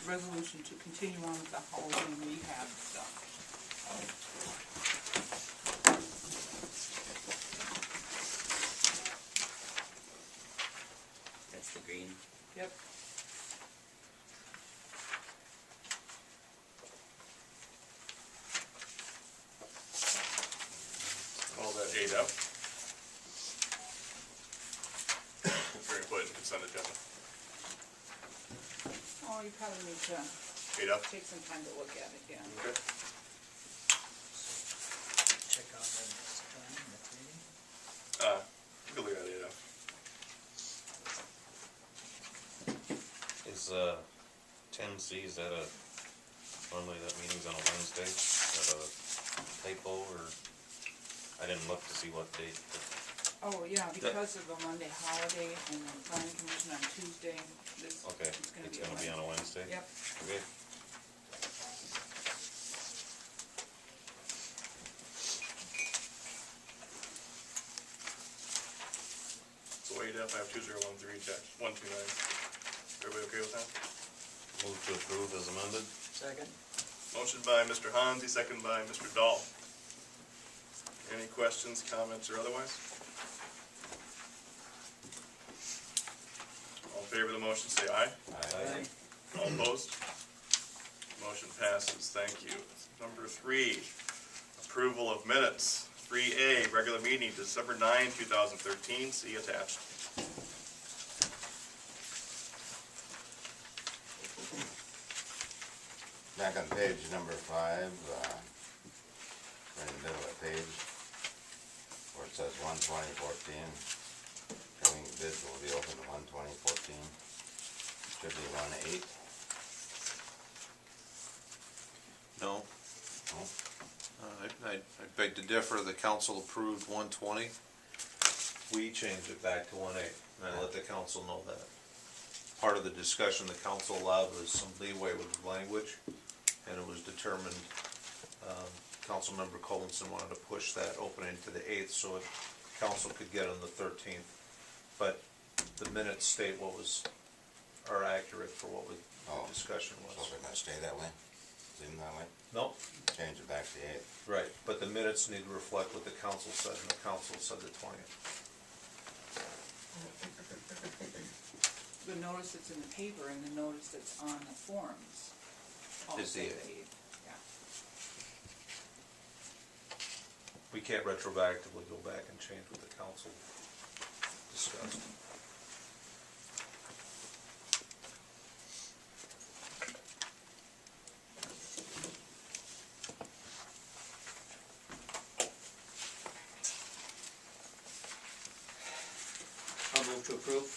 resolution to continue on with the housing rehab stuff. That's the green. Yep. All that 8F. We're gonna put it in consent agenda. Oh, you probably need to 8F? take some time to look at it, yeah. Okay. Check on that next time, next meeting. We'll leave that 8F. Is 10C, is that normally that meeting's on a Wednesday? Is that a typo, or? I didn't look to see what date, but Oh, yeah, because of the Monday holiday and the planning commission on Tuesday, this okay, it's it's gonna be on a Wednesday? Yep. Okay. So 8F, I have 2013 text, 129. Everybody okay with that? Move to approve as amended? Second. Motion by Mr. Hansi, second by Mr. Dahl. Any questions, comments, or otherwise? All in favor of the motion, say aye. Aye. All opposed? Motion passes, thank you. Number 3, approval of minutes. 3A, regular meeting, December 9, 2013, see attached. Back on page number 5, right in the middle of the page, where it says 1/20/14, showing bids will be open 1/20/14, should be 1/8. No, No? I beg to differ. The council approved 120. We changed it back to 1/8, and I let the council know that. Part of the discussion the council allowed was some leeway with the language, and it was determined, Councilmember Collinson wanted to push that opening to the 8th so council could get on the 13th. But the minutes state what are accurate for what the discussion So was. they're gonna stay that way? Leave them that way? Nope. Change it back to the 8th. Right, but the minutes need to reflect what the council said, and the council said the 20th. The notice that's in the paper and the notice that's on the forms. all Is the say 8th. 8th, yeah. We can't retroactively go back and change what the council discussed. I'll move to approve.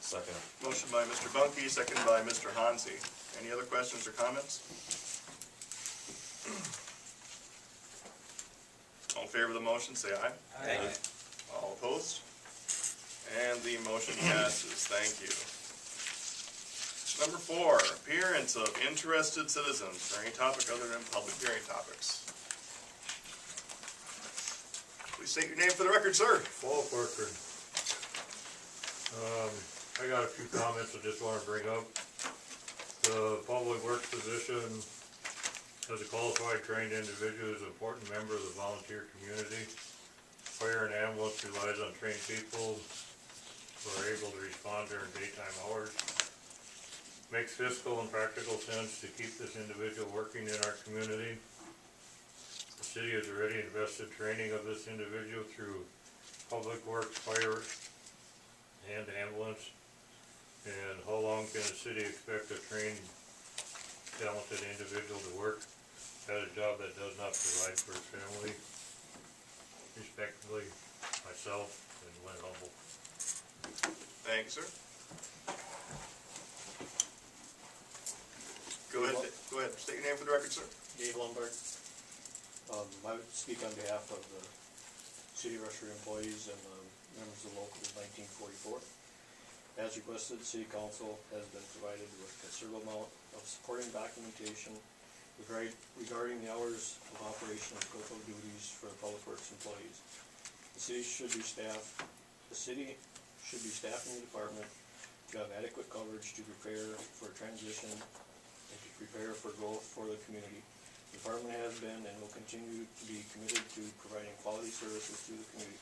Second. Motion by Mr. Bunke, second by Mr. Hansi. Any other questions or comments? All in favor of the motion, say aye. Aye. All opposed? And the motion passes, thank you. Number 4, appearance of interested citizens for any topic other than public hearing topics. Please state your name for the record, sir. Paul Corcoran. I got a few comments I just want to bring up. The public works position as a qualified trained individual is an important member of the volunteer community. Fire and ambulance relies on trained people who are able to respond during daytime hours. Makes fiscal and practical sense to keep this individual working in our community. The city has already invested training of this individual through public works, fire, and ambulance. And how long can the city expect a trained, talented individual to work at a job that does not provide for his family? Respectfully, myself and Glenn Humble. Thank you, sir. Go ahead, state your name for the record, sir. Dave Lombard. I would speak on behalf of the City of Rushford employees and members of the local 1944. As requested, City Council has been provided with a considerable amount of supporting documentation regarding the hours of operation and scope of duties for the public works employees. The city should be staffing the department to have adequate coverage to prepare for transition prepare for growth for the community. The department has been and will continue to be committed to providing quality services to the community.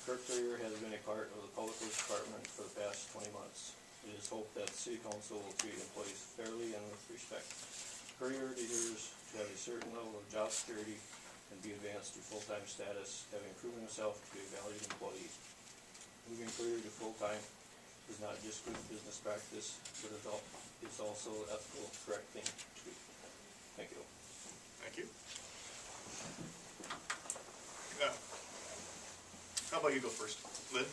Clerk Courier has been a part of the Public Works Department for the past 20 months. It is hoped that the City Council will treat employees fairly and with respect. Courier deserves to have a certain level of job security and be advanced to full-time status, having proven himself to be a valued employee. Moving Courier to full-time is not just good business practice, but it's also an ethical, correct thing to do. Thank you. Thank you. Yeah. How about you go first, Lynn?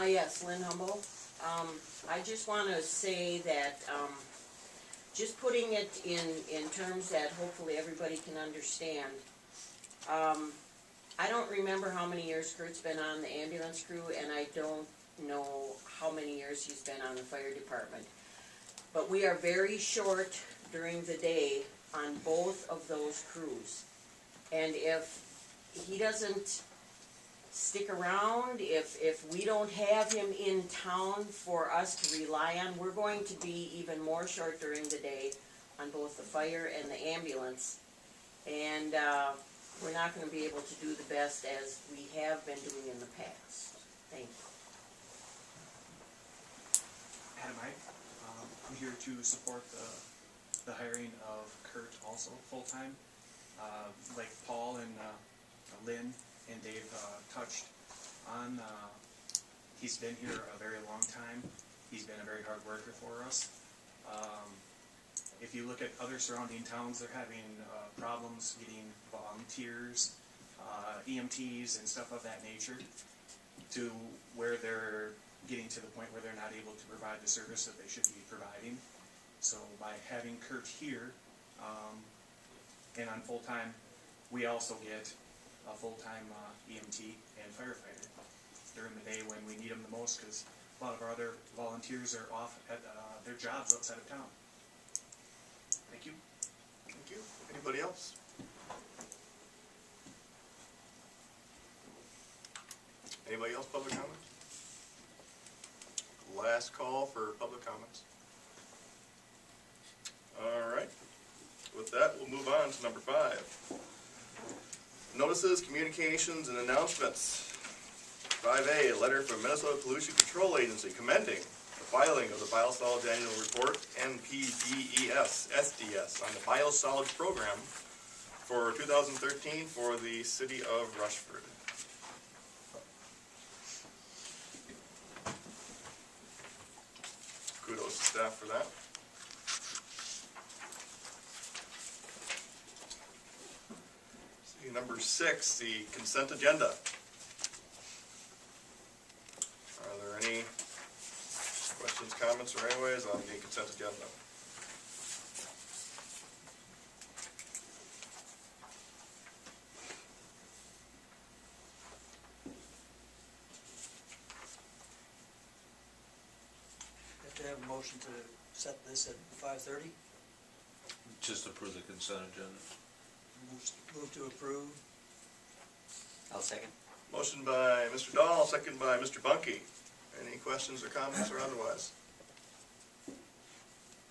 Yes, Lynn Humble. I just want to say that, just putting it in terms that hopefully everybody can understand. I don't remember how many years Kurt's been on the ambulance crew, and I don't know how many years he's been on the fire department. But we are very short during the day on both of those crews. And if he doesn't stick around, if we don't have him in town for us to rely on, we're going to be even more short during the day on both the fire and the ambulance. And we're not gonna be able to do the best as we have been doing in the past. Thank you. Adam Ike. I'm here to support the hiring of Kurt also full-time. Like Paul and Lynn and Dave touched on, he's been here a very long time. He's been a very hard worker for us. If you look at other surrounding towns, they're having problems getting volunteers, EMTs and stuff of that nature, to where they're getting to the point where they're not able to provide the service that they should be providing. So by having Kurt here, and on full-time, we also get a full-time EMT and firefighter during the day when we need them the most, because a lot of our other volunteers are off at their jobs outside of town. Thank you. Thank you. Anybody else? Anybody else public comment? Last call for public comments. All right. With that, we'll move on to number 5. Notices, communications, and announcements. 5A, a letter from Minnesota Pollution Control Agency commending the filing of the Biosolids Annual Report, NPDES, SDS, on the Biosolids Program for 2013 for the city of Rushford. Kudos to staff for that. See, number 6, the consent agenda. Are there any questions, comments, or anyways on the consent agenda? Have to have a motion to set this at 5:30. Just approve the consent agenda. Move to approve. I'll second. Motion by Mr. Dahl, second by Mr. Bunky. Any questions or comments or otherwise?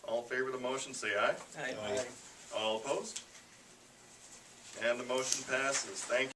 All in favor of the motion, say aye. Aye. All opposed? And the motion passes. Thank you.